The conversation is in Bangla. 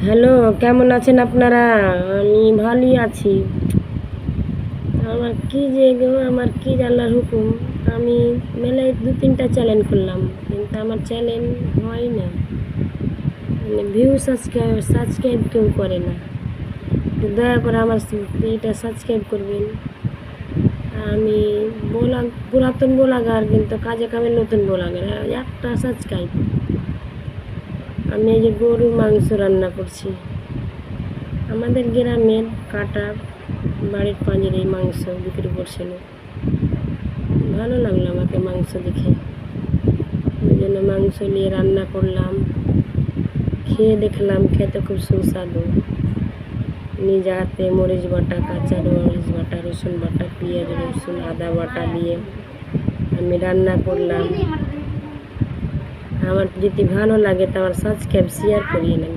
হ্যালো, কেমন আছেন আপনারা? আমি ভালোই আছি। আমার কি আল্লাহর হুকুম, আমি মেলায় 2-3টা চ্যানেল খুললাম, কিন্তু আমার চ্যানেল হয় না, মানে ভিউ সাবস্ক্রাইব কেউ করে না। দয়া করে আমার এটা সাবস্ক্রাইব করবেন। আমি পুরাতন ব্লগার, কিন্তু কাজে কামে নতুন ব্লগার, একটা সাবস্ক্রাইব। আমি এই যে গরুর মাংস রান্না করছি, আমাদের গ্রামের কাটা বাড়ির পাঁজের এই মাংস বিক্রি করছিল। ভালো লাগলো আমাকে মাংস দেখে, ওই জন্য মাংস নিয়ে রান্না করলাম। খেয়ে দেখলাম খেতে খুব সুস্বাদু। নিজে হাতে মরিচ বাটা, কাঁচা মরিচ বাটা, রসুন বাটা, পেঁয়াজ রসুন আদা বাটা দিয়ে আমি রান্না করলাম। আমার যদি ভালো লাগে তো আমার সাবস্ক্রাইব শেয়ার করিয়ে নেন।